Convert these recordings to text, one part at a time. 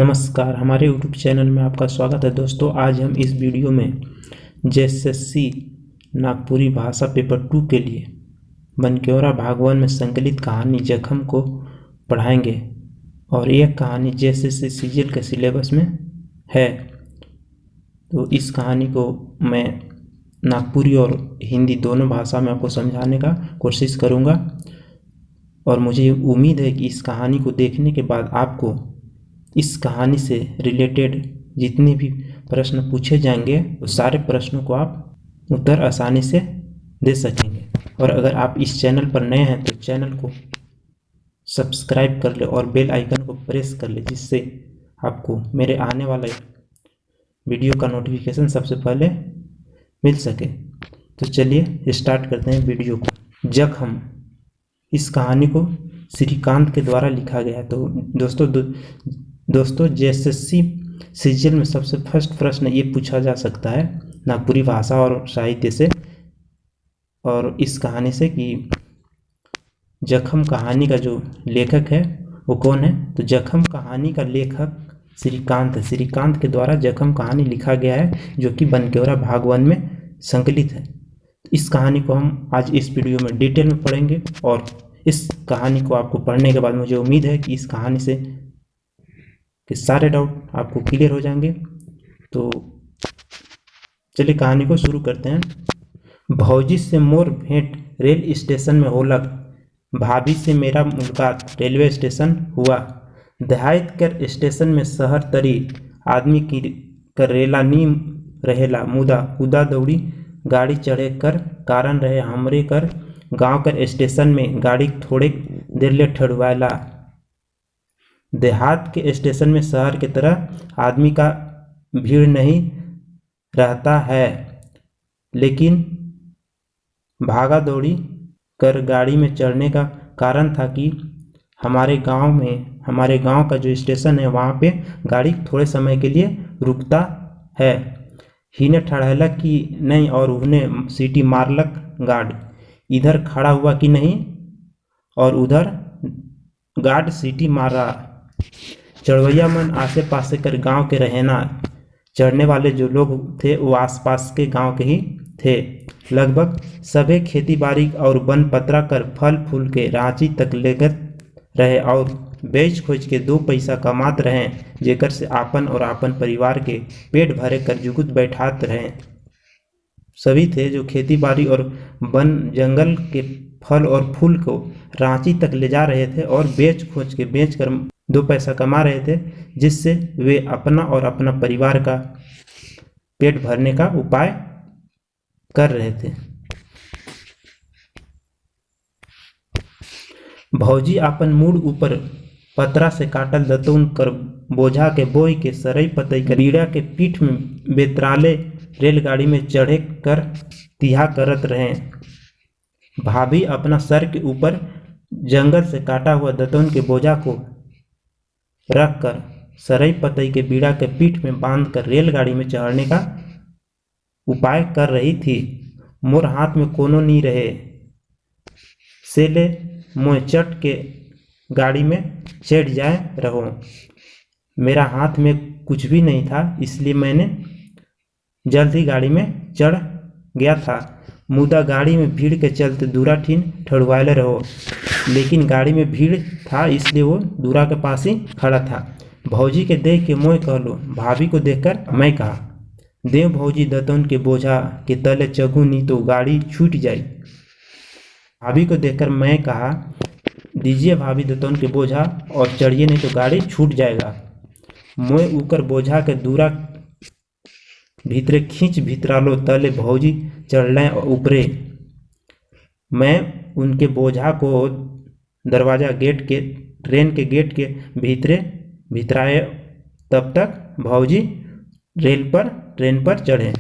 नमस्कार, हमारे YouTube channel में आपका स्वागत है। दोस्तों, आज हम इस वीडियो में जेएसएससी नागपुरी भाषा पेपर 2 के लिए बनक्योरा भागवन में संकलित कहानी जख्म को पढ़ाएंगे और यह कहानी जेएसएससी सीजीएल के सिलेबस में है। तो इस कहानी को मैं नागपुरी और हिंदी दोनों भाषा में आपको समझाने का कोशिश करूँगा और मुझे उम्मीद है कि इस कहानी को देखने के बाद आपको इस कहानी से रिलेटेड जितने भी प्रश्न पूछे जाएंगे उस सारे प्रश्नों को आप उत्तर आसानी से दे सकेंगे। और अगर आप इस चैनल पर नए हैं तो चैनल को सब्सक्राइब कर ले और बेल आइकन को प्रेस कर ले, जिससे आपको मेरे आने वाले वीडियो का नोटिफिकेशन सबसे पहले मिल सके। तो चलिए स्टार्ट करते हैं वीडियो को। जख्म, इस कहानी को श्रीकांत के द्वारा लिखा गया है। तो दोस्तों जेएसएससी सीजीएल में सबसे फर्स्ट प्रश्न ये पूछा जा सकता है नागपुरी भाषा और साहित्य से और इस कहानी से कि जख्म कहानी का जो लेखक है वो कौन है। तो जख्म कहानी का लेखक श्रीकांत है। श्रीकांत के द्वारा जख्म कहानी लिखा गया है, जो कि बनक्योरा भागवन में संकलित है। इस कहानी को हम आज इस वीडियो में डिटेल में पढ़ेंगे और इस कहानी को आपको पढ़ने के बाद मुझे उम्मीद है कि इस कहानी से कि सारे डाउट आपको क्लियर हो जाएंगे। तो चलिए कहानी को शुरू करते हैं। भौजी से मोर भेंट रेल स्टेशन में होलक, भाभी से मेरा मुलाकात रेलवे स्टेशन हुआ। देहात कर स्टेशन में शहर तरी, आदमी की करेला नीम रहेला, मुदा उदा दौड़ी गाड़ी चढ़े कर कारण रहे हमरे कर। गांव कर स्टेशन में गाड़ी थोड़े देर ले ठहरवाला। देहात के स्टेशन में शहर की तरह आदमी का भीड़ नहीं रहता है, लेकिन भागा दौड़ी कर गाड़ी में चढ़ने का कारण था कि हमारे गांव का जो स्टेशन है वहाँ पे गाड़ी थोड़े समय के लिए रुकता है। हिने ठहराला कि नहीं और उन्हें सीटी मारलक गार्ड, इधर खड़ा हुआ कि नहीं और उधर गार्ड सीटी मार रहा। चढ़वैया मन आसे पासे कर गांव के रहना, चढ़ने वाले जो लोग थे वो आसपास के गांव के ही थे। लगभग सभी खेती बाड़ी और वन पतरा कर फल फूल के रांची तक लेकर रहे और बेच खोज के 2 पैसा कमात रहे, जेकर से आपन और आपन परिवार के पेट भरे कर जुगुत बैठात रहे। सभी थे जो खेती बाड़ी और वन जंगल के फल और फूल को रांची तक ले जा रहे थे और बेच कर 2 पैसा कमा रहे थे, जिससे वे अपना और अपना परिवार का पेट भरने का उपाय कर रहे थे। भौजी अपन मूड ऊपर पतरा से काटल दतून कर बोझा के बोई के सरई पतई कर रीड़ा के पीठ में बेतराले रेलगाड़ी में चढ़े कर तिहा करत रहे। भाभी अपना सर के ऊपर जंगल से काटा हुआ दतून के बोझा को रख कर सरई पतई के बीड़ा के पीठ में बांधकर रेलगाड़ी में चढ़ने का उपाय कर रही थी। मोर हाथ में कोनो नहीं रहे, से ले मोह चट के गाड़ी में चढ़ जाए रहो। मेरा हाथ में कुछ भी नहीं था, इसलिए मैंने जल्द ही गाड़ी में चढ़ गया था। मुदा गाड़ी में भीड़ के चलते दूरा ठीन ठहरवाले रहो, लेकिन गाड़ी में भीड़ था इसलिए वो दूरा के पास ही खड़ा था। भौजी के देख के मोय कहलो, भाभी को देखकर मैं कहा, देव भौजी दतौन के बोझा के तले चगू नहीं तो गाड़ी छूट जाई। भाभी को देखकर मैं कहा, दीजिए भाभी दतौन के बोझा और चढ़िए नहीं तो गाड़ी छूट जाएगा। मोय ऊपर बोझा के दूरा भीतरे खींच भीतरालो, तले भौजी चढ़लें और ऊपरे। मैं उनके बोझा को दरवाजा गेट के ट्रेन के गेट के भीतराए, तब तक भौजी ट्रेन पर चढ़े।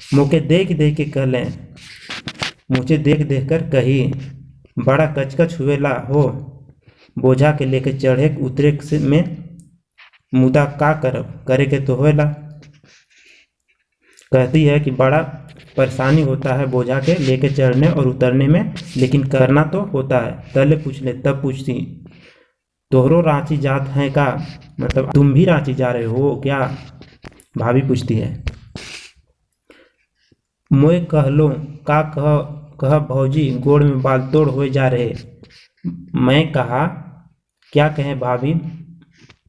मुझे देख के कहलें, मुझे देख कर कही, बड़ा कचकच हुएला हो, बोझा के लेके चढ़े उतरे से में मुदा का करब, करे के तो होएला। कहती है कि बड़ा परेशानी होता है बोझा के लेके चढ़ने और उतरने में, लेकिन करना तो होता है। तले पूछ ले तब पूछती, तोहरो रांची जात हैं का, मतलब तुम भी रांची जा रहे हो क्या, भाभी पूछती है। मोए कहलो का कह भौजी गोड़ में बाल तोड़ हो जा रहे। मैं कहा क्या कहें भाभी,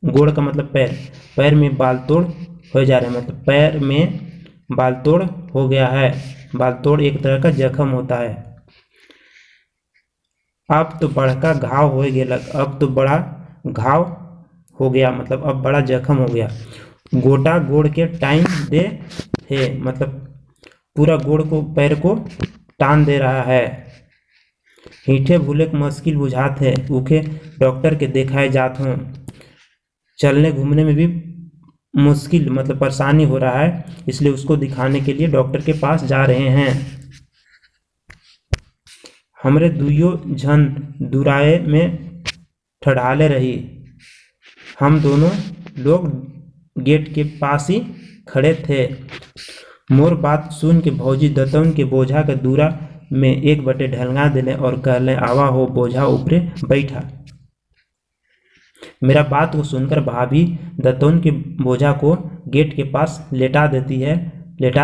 गोड़ का मतलब पैर, पैर में बाल तोड़ हो जा रहे, मतलब पैर में बाल तोड़ हो गया है। बाल तोड़ एक तरह का जख्म होता है। अब तो बड़का घाव हो गया, अब तो बड़ा घाव हो गया, मतलब अब बड़ा जख्म हो गया। गोटा गोड़ के टाइम दे है, मतलब पूरा गोड़ को पैर को टान दे रहा है। हीठे भूले मुश्किल बुझात है, उखे डॉक्टर के देखाए जात हूँ। चलने घूमने में भी मुश्किल, मतलब परेशानी हो रहा है, इसलिए उसको दिखाने के लिए डॉक्टर के पास जा रहे हैं। हमरे दुइयो झन दुराए में ठड़ाले रही। हम दोनों लोग गेट के पास ही खड़े थे। मोर बात सुन के भौजी दतौन के बोझा के दूरा में एक बटे ढलगा दिले और कहले आवा हो बोझा ऊपरे बैठा। मेरा बात को सुनकर भाभी दतौन के बोझा को गेट के पास लेटा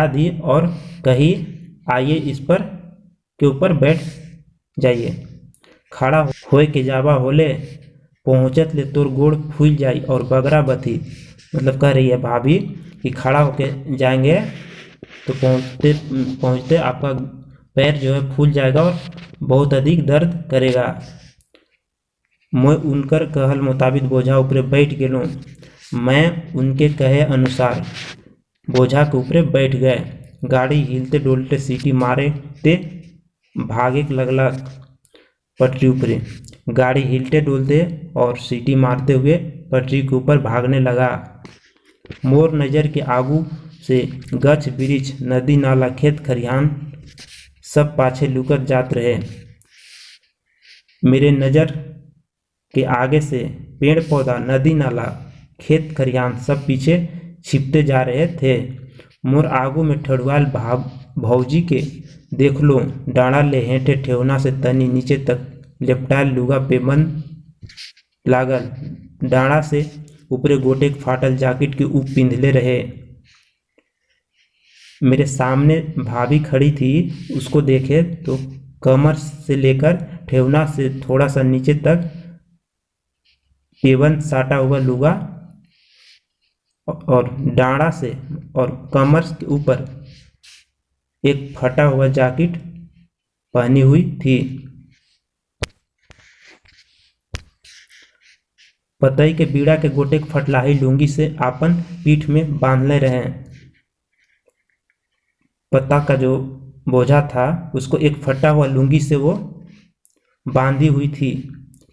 दी और कही आइए इस पर के ऊपर बैठ जाइए। खड़ा होए के जावा होले पहुँचत ले तोर गोड़ फूल जाई और बगरा बथी, मतलब कह रही है भाभी कि खड़ा होके जाएंगे तो पहुँचते आपका पैर जो है फूल जाएगा और बहुत अधिक दर्द करेगा। मैं उनकर कहल मुताबिक बोझा ऊपरे बैठ गेलूँ। मैं उनके कहे अनुसार बोझा के ऊपरे बैठ गए। गाड़ी हिलते डोलते सीटी मारे ते भागे लगला पटरी ऊपरे। गाड़ी हिलते डोलते और सीटी मारते हुए पटरी के ऊपर भागने लगा। मोर नज़र के आगू से गछ वृक्ष नदी नाला खेत खरिहान सब पाछे लुकत जात रहे। मेरे नज़र के आगे से पेड़ पौधा नदी नाला खेत खरिहान सब पीछे छिपते जा रहे थे। मोर आगू में ठड़ुआल भौजी के देख लो डाँड़ा ले हेठे ठेवना से तनी नीचे तक लेपटाल लुगा पेबंद लागल। डाँड़ा से ऊपरे गोटे फाटल जाकेट के ऊप पिंधले रहे। मेरे सामने भाभी खड़ी थी, उसको देखे तो कमर से लेकर ठेवना से थोड़ा सा नीचे तक पेबंद साटा हुआ लुगा और डाँड़ा से और कमर के ऊपर एक फटा हुआ जैकेट पहनी हुई थी। पतई के बीड़ा के गोटे फटलाही लुंगी से आपन पीठ में बांधले रहे। पत्ता का जो बोझा था उसको एक फटा हुआ लुंगी से वो बांधी हुई थी।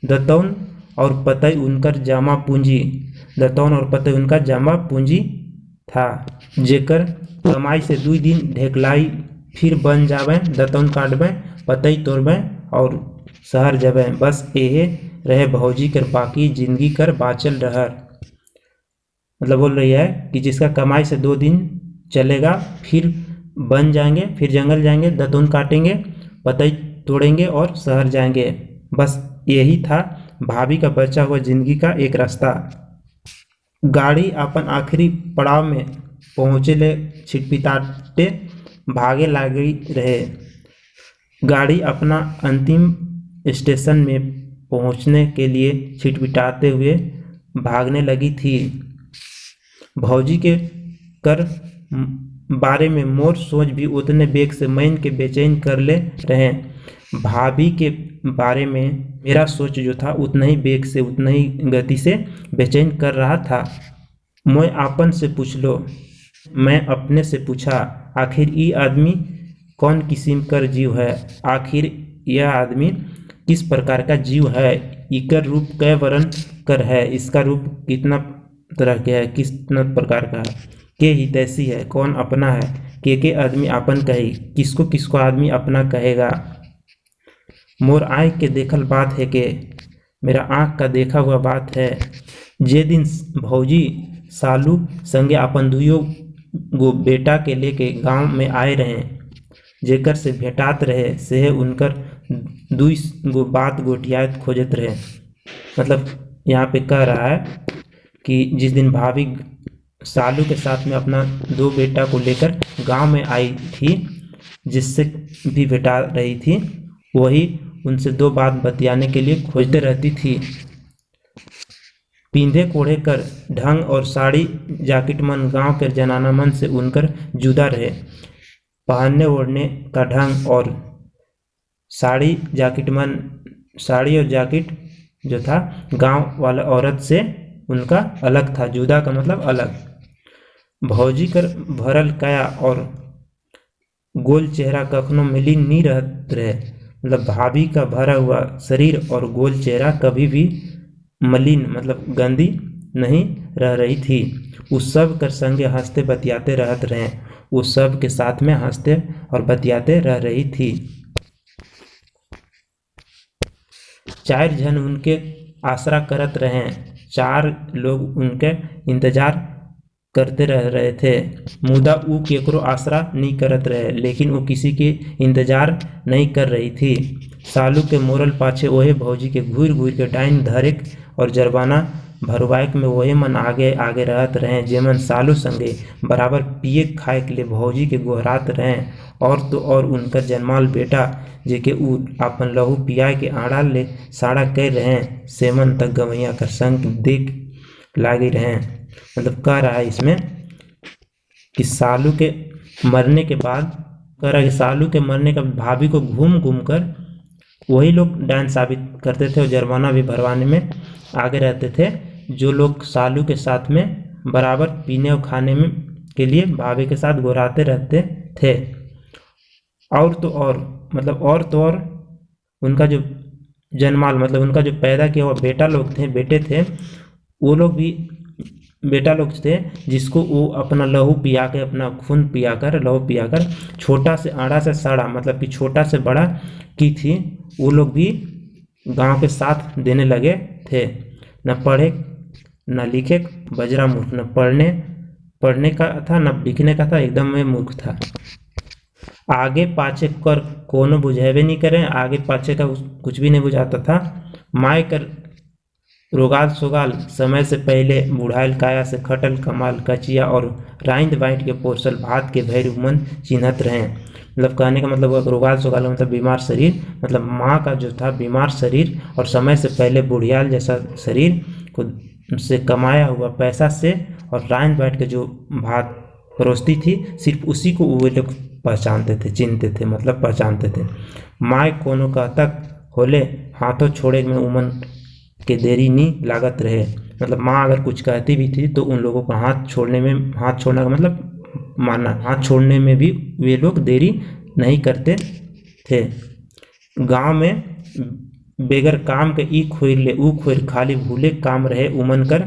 दतौन और पतई उनकर जामा पूंजी था, जेकर कमाई से 2 दिन ढेकलाई फिर बन जावे। दतौन काटबे पतई तोड़बे और शहर जबे, बस यही रहे भौजी कर बाकी जिंदगी कर बाचल रहर। मतलब बोल रही है कि जिसका कमाई से 2 दिन चलेगा फिर बन जाएंगे, फिर जंगल जाएंगे, दतौन काटेंगे, पतई तोड़ेंगे और शहर जाएंगे। बस यही था भाभी का बचा हुआ जिंदगी का एक रास्ता। गाड़ी अपन आखिरी पड़ाव में पहुँचे ले छिटपिटाते भागे लागी रहे। गाड़ी अपना अंतिम स्टेशन में पहुंचने के लिए छिटपिटाते हुए भागने लगी थी। भौजी के कर बारे में मोर सोच भी उतने बेग से मैन के बेचैन कर ले रहे। भाभी के बारे में मेरा सोच जो था उतना ही बेग से उतना ही गति से बेचैन कर रहा था। मैं आपन से पूछ लो, मैं अपने से पूछा, आखिर ये आदमी कौन किस्म कर जीव है, आखिर यह आदमी किस प्रकार का जीव है, इकर रूप कै वर्ण कर है, इसका रूप कितना तरह के है, कितना प्रकार का है, के हितैषी है, कौन अपना है, के आदमी अपन कही, किसको किसको आदमी अपना कहेगा। मोर आँख के देखल बात है के मेरा आँख का देखा हुआ बात है। जे दिन भौजी सालू संगे अपन दुइयो गो बेटा के लेके गांव में आए रहे, जेकर से भेटात रहे से उनकर 2 गो बात गोटियात खोजत रहे। मतलब यहाँ पे कह रहा है कि जिस दिन भाभी सालू के साथ में अपना 2 बेटा को लेकर गांव में आई थी, जिससे भी भेटा रही थी, वही उनसे 2 बात बतियाने के लिए खोजते रहती थी। पींधे कोढ़े कर ढंग और साड़ी जाकिट मन गांव के जनाना मन से उनकर जुदा रहे। पहनने ओढ़ने का ढंग और साड़ी और जाकिट जो था गांव वाला औरत से उनका अलग था। जुदा का मतलब अलग। भौजी कर भरल काया और गोल चेहरा कखनो मिली नहीं रहत रहे। मतलब भाभी का भरा हुआ शरीर और गोल चेहरा कभी भी मलिन मतलब गंदी नहीं रह रही थी। उस सब कर संगे हंसते बतियाते रहत रहे। उस सब के साथ में हंसते और बतियाते रह रही थी। 4 जन उनके आसरा करत रहे। 4 लोग उनके इंतजार करते रह रहे थे। मुदा ऊ केकरो आसरा नहीं करत रहे, लेकिन वो किसी के इंतजार नहीं कर रही थी। सालू के मोरल पाछे ओहे भौजी के घूर घूर के डाइन धरेक और जरबाना भरवाएक में वही मन आगे आगे रहत रहे, जेमन सालू संगे बराबर पिए खाए के लिए भौजी के गोहरात रहे। और तो और उनकर जन्माल बेटा जेके ऊ अपन लहू पियाए के आड़ा ले साड़ा कर रहे, सेमन तक गवैया कर संग देख लागे रहे। मतलब कह रहा है इसमें कि सालू के मरने के बाद भाभी को घूम घूम कर वही लोग डांस साबित करते थे और जुर्माना भी भरवाने में आगे रहते थे, जो लोग सालू के साथ में बराबर पीने और खाने में के लिए भाभी के साथ गोराते रहते थे। और तो और उनका जो जन्माल मतलब उनका जो पैदा किया हुआ बेटे थे, वो लोग भी बेटा लोग थे, जिसको वो अपना लहू पिया के अपना खून लहू पियाकर छोटा से आड़ा से साड़ा मतलब कि छोटा से बड़ा की थी, वो लोग भी गांव के साथ देने लगे थे। न पढ़े न लिखे, बजरा मूर्ख, न पढ़ने का था न लिखने का था, एकदम में मूर्ख था। आगे पाछे कर कोनो बुझेबे नहीं करें, आगे पाछे का कुछ भी नहीं बुझाता था। माय कर रोगाल सोगाल समय से पहले बुढ़ाइल काया से खटल कमाल कचिया और राइंद बाइट के पोसल भात के भैर मन चिन्हत रहे। मतलब कहने का मतलब रोगाल सोगाल मतलब बीमार शरीर, मतलब माँ का जो था बीमार शरीर और समय से पहले बुढ़ियाल जैसा शरीर को से कमाया हुआ पैसा से और राइंद बाइट के जो भात परोसती थी, सिर्फ उसी को वो लोग पहचानते थे, चिन्हते थे, मतलब पहचानते थे। माय कोनो कहतक होले हाथों छोड़े में उमन के देरी नहीं लागत रहे। मतलब माँ अगर कुछ कहती भी थी तो उन लोगों का हाथ छोड़ने का मतलब मानना, हाथ छोड़ने में भी वे लोग देरी नहीं करते थे। गांव में बेगर काम के ई खोर ले ऊ खोर खाली भूले काम रहे उमन कर,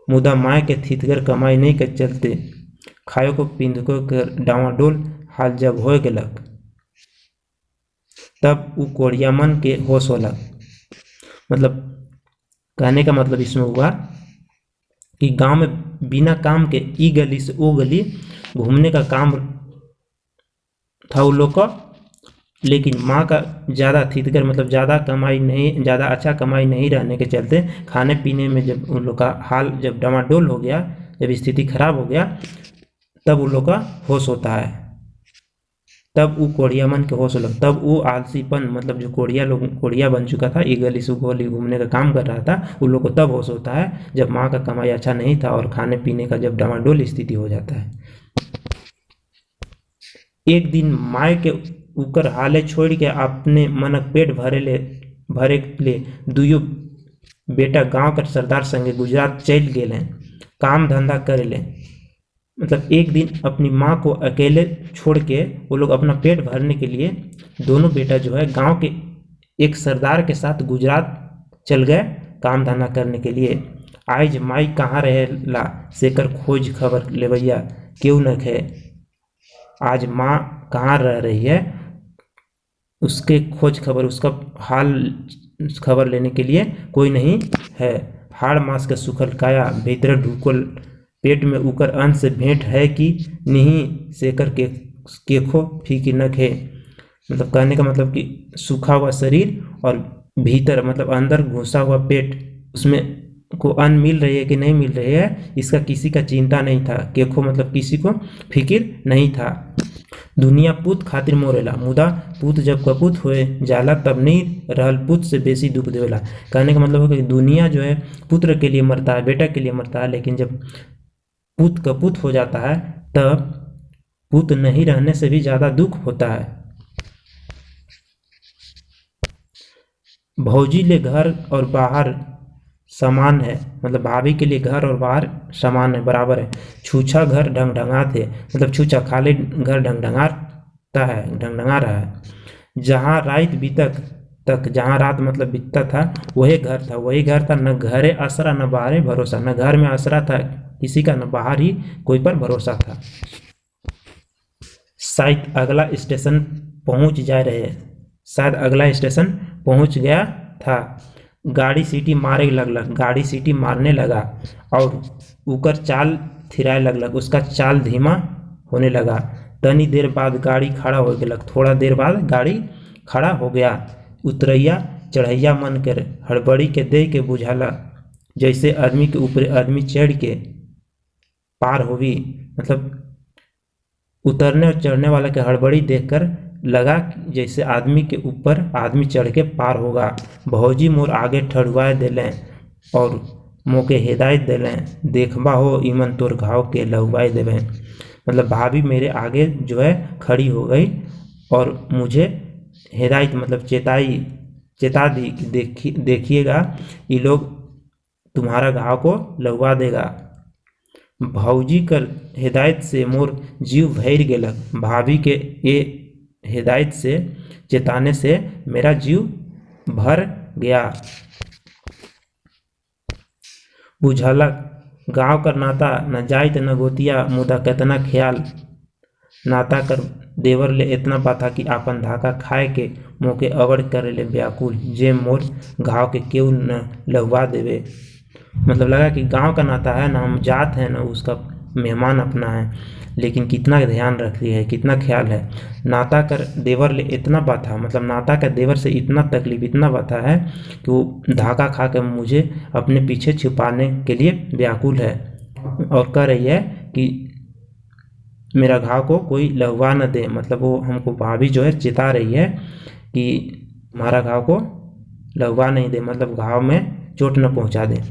मुदा माय के थितगर कमाई नहीं कर चलते खायो को पिंध को कर डावाडोल हाल जब हो गलक, तब ऊ कोड़िया मन के होश होलक। मतलब कहने का मतलब इसमें हुआ कि गांव में बिना काम के ई गली से वो गली घूमने का काम था उन लोग का, लेकिन माँ का ज़्यादा थितगर मतलब ज़्यादा अच्छा कमाई नहीं रहने के चलते खाने पीने में जब उन लोग का हाल जब डामाडोल हो गया, जब स्थिति खराब हो गया, तब उन लोग का होश होता है, तब वो कोड़िया मन के होश होलक। तब वो आलसीपन मतलब जो कोड़िया बन चुका था, ई गली से गली घूमने का काम कर रहा था, उन लोग को तब होश होता है जब माँ का कमाई अच्छा नहीं था और खाने पीने का जब डामाडोल स्थिति हो जाता है। एक दिन माय के उकर हाले छोड़ के अपने मनक पेट भरे ले दुयो बेटा गांव के सरदार संगे गुजरात चल गए काम धंधा करे ले। मतलब एक दिन अपनी माँ को अकेले छोड़ के वो लोग अपना पेट भरने के लिए दोनों बेटा जो है गांव के एक सरदार के साथ गुजरात चल गए काम धंधा करने के लिए। आज माई कहाँ रहेला सेकर खोज खबर लेवैया क्यों न है। आज माँ कहाँ रह रही है उसके खोज खबर, उसका हाल खबर लेने के लिए कोई नहीं है। हाड़ मास का सुखल काया भीतर ढुकल पेट में उकर अंश से भेंट है कि नहीं सेकर के केखो फीकी नख है। मतलब कहने का मतलब कि सूखा हुआ शरीर और भीतर मतलब अंदर घुसा हुआ पेट उसमें को अन्न मिल रही है कि नहीं मिल रही है, इसका किसी का चिंता नहीं था। केखो मतलब किसी को फिकिर नहीं था। दुनिया पूत खातिर मोरेला, मुदा पूत जब कपूत होए जाला तब नहीं रहल पूत से बेसी दुख देवेला। कहने का मतलब है कि दुनिया जो है पुत्र के लिए मरता है, बेटा के लिए मरता है, लेकिन जब पूत कपूत हो जाता है तब पूत नहीं रहने से भी ज़्यादा दुख होता है। भौजी ले घर और बाहर समान है, मतलब भाभी के लिए घर और बाहर समान है, बराबर है। छूछा घर ढंगढंगा थे, मतलब छूछा खाली घर ढंगढंगाता है, ढंगढंगा रहा है। जहाँ रात बीतक तक, जहाँ रात मतलब बीतता था वही घर था, वही घर था। न घरे असरा न बाहरे भरोसा, न घर में असरा था किसी का, न बाहर ही कोई पर भरोसा था। शायद अगला स्टेशन पहुंच जा रहे, शायद अगला स्टेशन पहुंच गया था। गाड़ी सीटी मारे लगलग, गाड़ी सीटी मारने लगा और उकर चाल थिराए लगलग, उसका चाल धीमा होने लगा। तनी देर बाद गाड़ी खड़ा हो गया, थोड़ा देर बाद गाड़ी खड़ा हो गया। उतरैया चढ़ैया मन कर हड़बड़ी के दे के बुझाला, जैसे आदमी के ऊपर आदमी चढ़ के पार होवी, मतलब उतरने और चढ़ने वाला के हड़बड़ी देखकर लगा जैसे आदमी के ऊपर आदमी चढ़ के पार होगा। भौजी मोर आगे ठड़ुआए दिलें और मोके हिदायत दिलें, देखबा हो इमन तोर घाव के लहुआए देवें। मतलब भाभी मेरे आगे जो है खड़ी हो गई और मुझे हिदायत मतलब चेता दी कि देखिएगा ये लोग तुम्हारा घाव को लहुआ देगा। भौजी कर हिदायत से मोर जीव भर गेलक, भाभी के ये हिदायत से चेताने से मेरा जीव भर गया। बुझलक गांव कर नाता न जाइत न गोतिया, मुदा केतना ख्याल नाता कर देवर ले इतना पाता कि आपन धाका खाए के मोके अवड़ करे ले व्याकुल, जे मोर घाव के क्यों न लहुआ देवे। मतलब लगा कि गांव का नाता है ना, हम जात हैं ना उसका मेहमान अपना है, लेकिन कितना ध्यान रखती है, कितना ख्याल है। नाता कर देवर ले इतना बाथा, मतलब नाता का देवर से इतना तकलीफ, इतना बाथा है कि वो धाका खा कर मुझे अपने पीछे छुपाने के लिए व्याकुल है और कह रही है कि मेरा घाव को कोई लहुआ न दे। मतलब वो हमको भाभी जो है चिता रही है कि हमारा घाव को लहुआ नहीं दे, मतलब घाव में चोट न पहुंचा दे।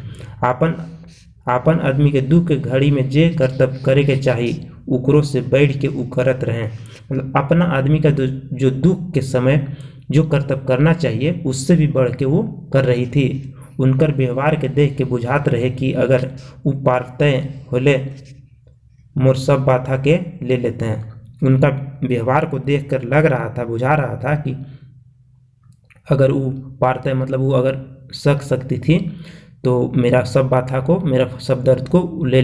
आपन आदमी के दुख के घड़ी में जे कर्तव्य करे के चाहिए उकरो से बैठ के उ करत रहें। मतलब अपना आदमी का जो दुख के समय जो कर्तव्य करना चाहिए उससे भी बढ़ के वो कर रही थी। उनकर व्यवहार के देख के बुझात रहे कि अगर उ पारते होले मोर सब बाथा के ले लेते हैं। उनका व्यवहार को देख कर लग रहा था, बुझा रहा था कि अगर वो पारते मतलब वो अगर सकती थी तो मेरा सब बाथा को, मेरा सब दर्द को ले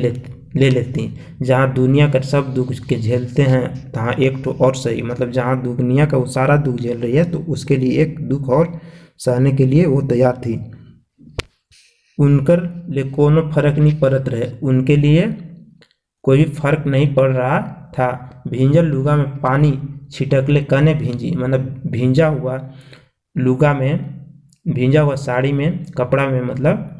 लेती। जहाँ दुनिया का सब दुख के झेलते हैं तहाँ एक तो और सही, मतलब जहाँ दुनिया का वो सारा दुख झेल रही है तो उसके लिए एक दुख और सहने के लिए वो तैयार थी। उनकर लिए कोनो फर्क नहीं पड़त रहे, उनके लिए कोई भी फर्क नहीं पड़ रहा था। भींजल लुगा में पानी छिटकले कने भींजी, मतलब भींजा हुआ लुगा में, भींजा हुआ साड़ी में, कपड़ा में मतलब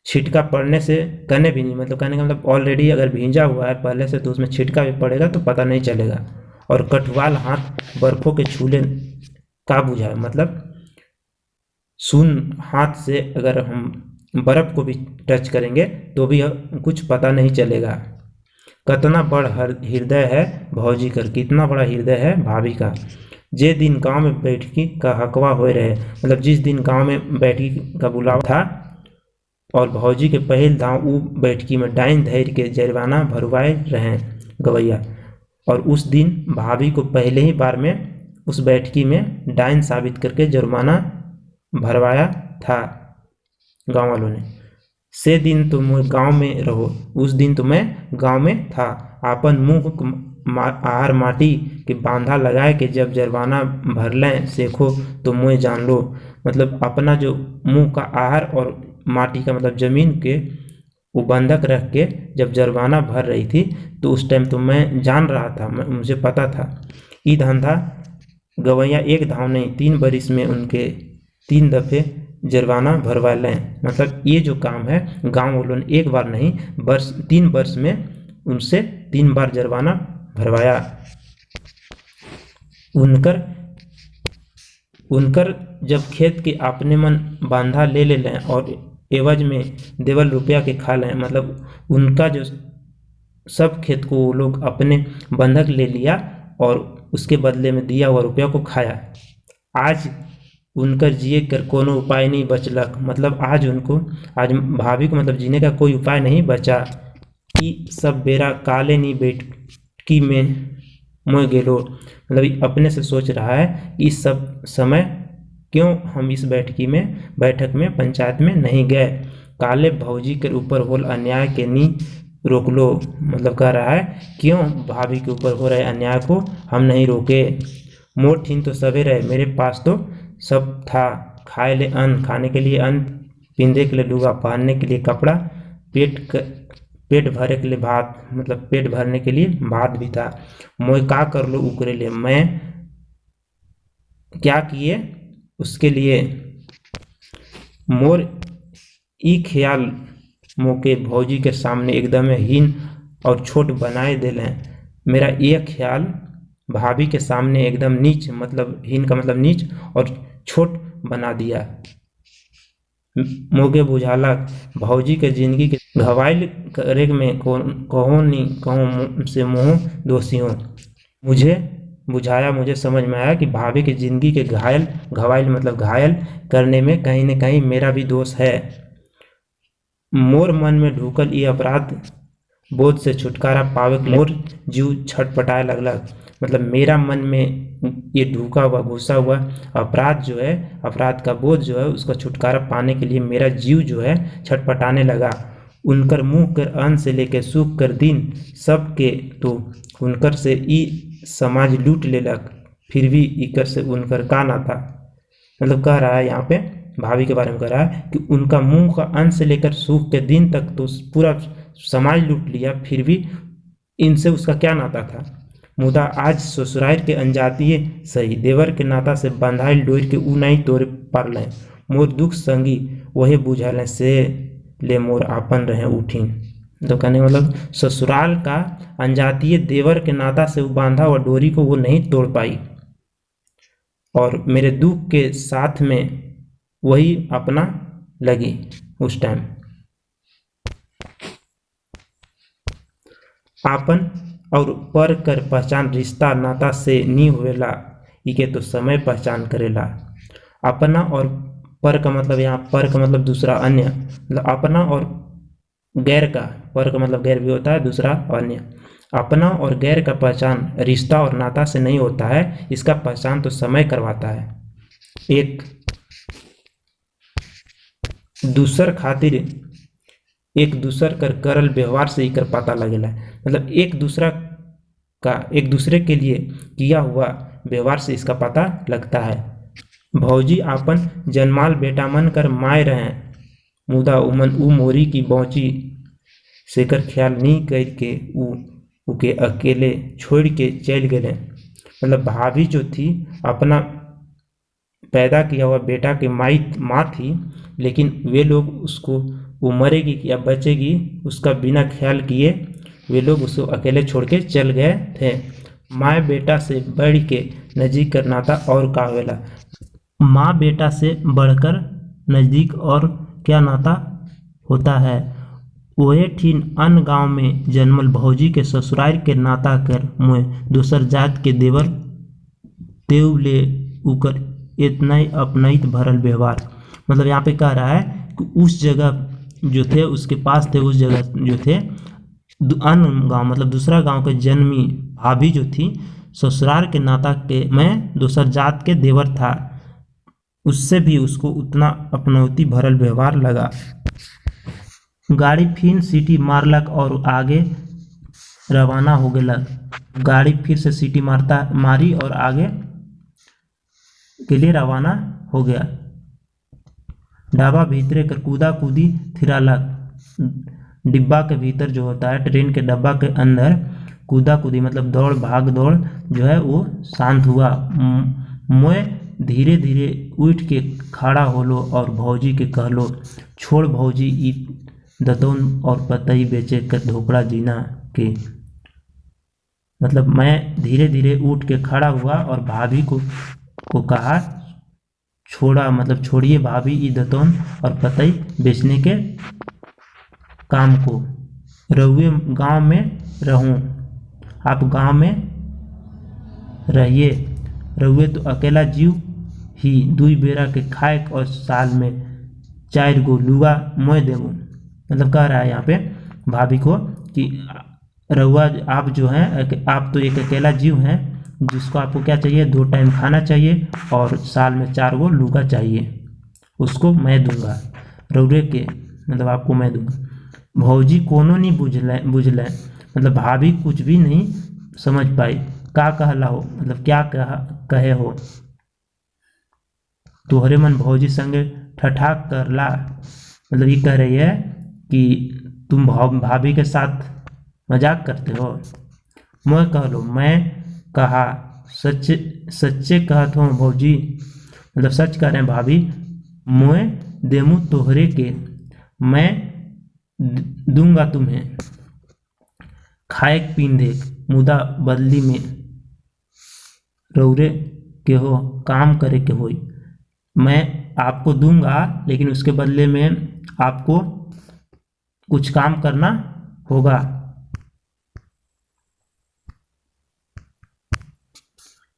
छिटका पड़ने से कने भींजी, मतलब कहने का मतलब ऑलरेडी अगर भींजा हुआ है पहले से तो उसमें छिटका भी पड़ेगा तो पता नहीं चलेगा। और कटवाल हाथ बर्फों के छूले का बुझाए, मतलब सुन हाथ से अगर हम बर्फ को भी टच करेंगे तो भी कुछ पता नहीं चलेगा। कितना बड़ा हृदय है भौजी कर, कितना बड़ा हृदय है भाभी का। जे दिन गांव में बैठकी का हकवा हो रहे, मतलब जिस दिन गांव में बैठकी का बुलावा था और भौजी के पहल दांव उ बैठकी में डाइन धैर्य के जुर्माना भरवाए रहे गवैया। और उस दिन भाभी को पहले ही बार में उस बैठकी में डाइन साबित करके जुर्माना भरवाया था गांव वालों ने। से दिन तुम गांव में रहो, उस दिन तो मैं गांव में था। आपन मुँह आहार माटी के बांधा लगाए के जब जुर्माना भर लें सेखो तो मुँह जान लो। मतलब अपना जो मुँह का आहार और माटी का मतलब जमीन के वो बंधक रख के जब जुर्माना भर रही थी तो उस टाइम तो मैं जान रहा था, मुझे पता था। ई धंधा गवैया एक धाव नहीं 3 बरिस में उनके 3 दफ़े जुर्माना भरवा लें। मतलब ये जो काम है गांव वालों ने एक बार नहीं 3 वर्ष में उनसे 3 बार जुर्माना भरवाया। उनकर जब खेत के अपने मन बांधा ले लें और एवज में देवल रुपया के खा लें, मतलब उनका जो सब खेत को वो लोग अपने बंधक ले लिया और उसके बदले में दिया हुआ रुपया को खाया। आज उनकर जिए कर कोनो उपाय नहीं बचलक, मतलब आज भाभी को मतलब जीने का कोई उपाय नहीं बचा कि सब बेरा काले नहीं बैठकी में मोह गेलो। मतलब अपने से सोच रहा है कि इस सब समय क्यों हम इस बैठक में पंचायत में नहीं गए। काले भौजी के ऊपर होल अन्याय के नी रोक लो, मतलब कह रहा है क्यों भाभी के ऊपर हो रहे अन्याय को हम नहीं रोके। मोर ठीन तो सबे रहे, मेरे पास तो सब था, खाए ले अन्न, खाने के लिए अन्न, पींदे के लिए लुगा, पहनने के लिए कपड़ा, पेट भरे के लिए भात, मतलब पेट भरने के लिए भात भी था। मोय का कर लो उकरे ले, मैं क्या किए उसके लिए। मोर ई ख्याल मोके भौजी के सामने एकदम हीन और छोट बनाए देले। मेरा ये ख्याल भाभी के सामने एकदम नीच, मतलब हीन का मतलब नीच और छोट बना दिया। मोगे बुझाला भौजी के जिंदगी के घवाइल करे में कहूँ से मोह दोषी हूँ। मुझे बुझाया, मुझे समझ में आया कि भाभी की जिंदगी के घवाइल मतलब घायल करने में कहीं न कहीं मेरा भी दोष है। मोर मन में ढुकल ये अपराध बोझ से छुटकारा पावे मोर जीव छटपटाए लगलक। मतलब मेरा मन में ये ढुका हुआ घुसा हुआ अपराध जो है, अपराध का बोझ जो है, उसका छुटकारा पाने के लिए मेरा जीव जो है छटपटाने लगा। उनकर मुँह कर अन्न से लेकर सुख कर दिन सबके तो उनकर से ई समाज लूट लेलक, फिर भी इकर से उनकर का ना था। मतलब कह रहा है यहाँ पे भाभी के बारे में कह रहा है कि उनका मुंह का अन्न से लेकर सुख के दिन तक तो पूरा समाज लूट लिया, फिर भी इनसे उसका क्या नाता था। मुदा आज ससुराल के अनजातीय सही, देवर के नाता से बंधाइल डोर के ऊ नहीं तोड़ पारलें। मोर दुख संगी वही बुझालें, से ले मोर आपन रहे उठीन। तो कहने मतलब ससुराल का अनजातीय देवर के नाता से वो बांधा हुआ डोरी को वो नहीं तोड़ पाई, और मेरे दुख के साथ में वही अपना लगी उस टाइम। आपन और पर कर पहचान रिश्ता नाता से नी हुएला, इके तो समय पहचान करेला। अपना और पर का मतलब यहाँ पर का मतलब दूसरा अन्य, मतलब अपना और गैर का, पर का मतलब गैर भी होता है, दूसरा अन्य। अपना और गैर का पहचान रिश्ता और नाता से नहीं होता है, इसका पहचान तो समय करवाता है। एक दूसर खातिर एक दूसर कर करल व्यवहार से ही कर पता लगेला। मतलब एक दूसरे के लिए किया हुआ व्यवहार से इसका पता लगता है। भौजी आपन जन्माल बेटा मन कर माय रहे, मुदा उमन ऊ मोरी की बौची से कर ख्याल नहीं करके उके अकेले छोड़ के चल गए। मतलब भाभी जो थी अपना पैदा किया हुआ बेटा की माँ थी, लेकिन वे लोग उसको वो मरेगी या बचेगी उसका बिना ख्याल किए वे लोग उसको अकेले छोड़ के चल गए थे। माँ बेटा से बढ़ के नज़दीक कर नाता और का होवेला। माँ बेटा से बढ़कर नज़दीक और क्या नाता होता है। ओहे ठीन अन्य गांव में जन्मल भौजी के ससुराल के नाता कर मुँह दूसर जात के देवर तेव ले उकर इतना ही अपनाइत भरल व्यवहार। मतलब यहाँ पे कह रहा है कि उस जगह जो थे उसके पास थे, उस जगह जो थे अन्य गांव मतलब दूसरा गांव के जन्मी भाभी जो थी ससुराल के नाता के में दूसर जात के देवर था, उससे भी उसको उतना अपनौती भरल व्यवहार लगा। गाड़ी फिर सीटी मारलक और आगे रवाना हो गलक। गाड़ी फिर से सीटी मारी और आगे के लिए रवाना हो गया। डाबा भीतरे कर कूदा कूदी थिरालक। डिब्बा के भीतर जो होता है ट्रेन के डब्बा के अंदर कूदा कूदी मतलब दौड़ भाग दौड़ जो है वो शांत हुआ। मोय धीरे धीरे उठ के खड़ा होलो और भौजी के कहलो, छोड़ भौजी ई दतौन और पतई बेचे कर ढोकड़ा जीना के। मतलब मैं धीरे धीरे उठ के खड़ा हुआ और भाभी को कहा, छोड़ा मतलब छोड़िए भाभी ई दतौन और पतई बेचने के काम को। रहुए गांव में रहूं, आप गांव में रहिए। रहुए तो अकेला जीव ही, दुई बेरा के खाए और साल में 4 गो लुगा मोय देबू। मतलब कह रहा है यहाँ पे भाभी को कि रहुआ आप जो हैं, आप तो एक अकेला जीव हैं जिसको आपको क्या चाहिए, 2 टाइम खाना चाहिए और साल में 4 गो लुगा चाहिए, उसको मैं दूंगा रौरे के, मतलब आपको मैं दूंगा। भौजी कोनो नहीं बुझले मतलब भाभी कुछ भी नहीं समझ पाई। का कहला हो, मतलब क्या कहे हो, तोहरे मन भौजी संगे ठठाक करला। मतलब ये कह रही है कि तुम भाभी के साथ मजाक करते हो। मैं कह लो, मैं कहा सच्चे कहत हो भौजी, मतलब सच कह रहे हैं भाभी। मोए देमू तोहरे के, मैं दूंगा तुम्हें खाए पींदे, मुदा बदली में रौरे के हो काम करे के होई। मैं आपको दूंगा लेकिन उसके बदले में आपको कुछ काम करना होगा।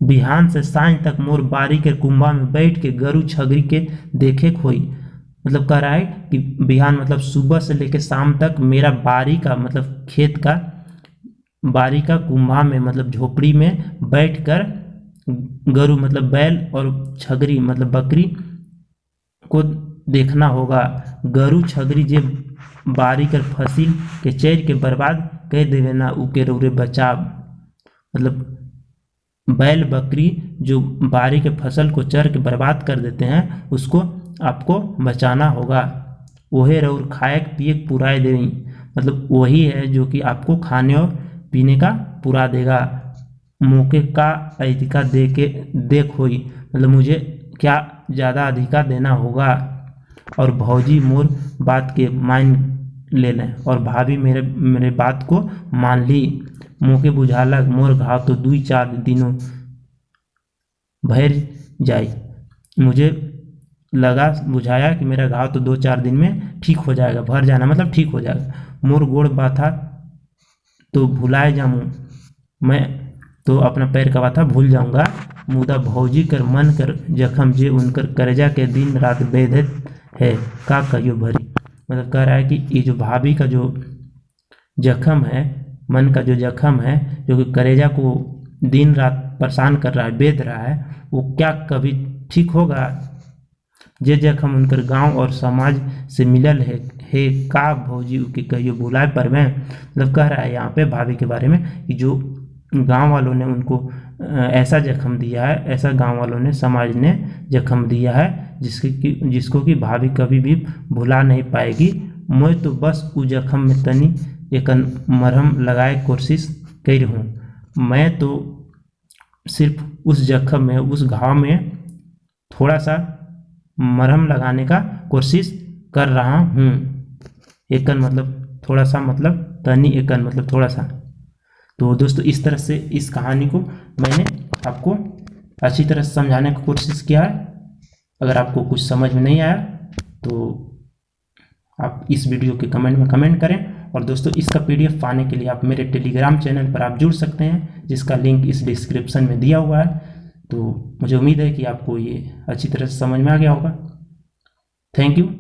बिहान से सांझ तक मोर बारी के कुंभा में बैठ के गरु छगरी के देखे खोई। मतलब कह रहा है कि बिहान मतलब सुबह से लेकर शाम तक मेरा बारी का मतलब खेत का बारी का कुंभा में मतलब झोपड़ी में बैठकर गरु मतलब बैल और छगरी मतलब बकरी को देखना होगा। गरु छगरी जे बारी कर फसिल के चैर के बर्बाद कह देवे ना, उके रौरे बचाव। मतलब बैल बकरी जो बारी के फसल को चर के बर्बाद कर देते हैं, उसको आपको बचाना होगा। वही रौर खाए पिए पुराए देवी, मतलब वही है जो कि आपको खाने और पीने का पूरा देगा। मौके का अधिकार दे के देख होई, मतलब मुझे क्या ज़्यादा अधिकार देना होगा। और भौजी मोर बात के मान ले लें, और भाभी मेरे बात को मान ली। मौके बुझाला मोर घाव तो 2-4 दिनों भर जाई। मुझे लगा बुझाया कि मेरा घाव तो 2-4 दिन में ठीक हो जाएगा। भर जाना मतलब ठीक हो जाएगा। मोर गोड़ बाथा तो भुलाए जाऊँ, मैं तो अपना पैर का बाथा भूल जाऊंगा। मुदा भौजी कर मन कर जखम जे उनकर कर्जा के दिन रात बेधत है, का कहियो भरी। मतलब कह रहा है कि ये जो भाभी का जो जख्म है, मन का जो जख्म है, जो कि करेजा को दिन रात परेशान कर रहा है, बेध रहा है, वो क्या कभी ठीक होगा। जे जख्म उनकर गांव और समाज से मिलल है का भौजी के कहियो बुलाए पर में। मतलब कह रहा है यहाँ पे भाभी के बारे में कि जो गांव वालों ने उनको ऐसा जख्म दिया है, ऐसा गांव वालों ने समाज ने जख्म दिया है जिसको कि भाभी कभी भी भुला नहीं पाएगी। मैं तो बस उस जख्म में तनी एक मरहम लगाए कोशिश कर हूँ। मैं तो सिर्फ उस जख्म में, उस घाव में थोड़ा सा मरहम लगाने का कोशिश कर रहा हूँ। एकन मतलब थोड़ा सा, मतलब तनी एकन मतलब थोड़ा सा। तो दोस्तों इस तरह से इस कहानी को मैंने आपको अच्छी तरह से समझाने की कोशिश किया है। अगर आपको कुछ समझ में नहीं आया तो आप इस वीडियो के कमेंट में कमेंट करें। और दोस्तों इसका PDF पाने के लिए आप मेरे टेलीग्राम चैनल पर आप जुड़ सकते हैं, जिसका लिंक इस डिस्क्रिप्शन में दिया हुआ है। तो मुझे उम्मीद है कि आपको ये अच्छी तरह से समझ में आ गया होगा। Thank you.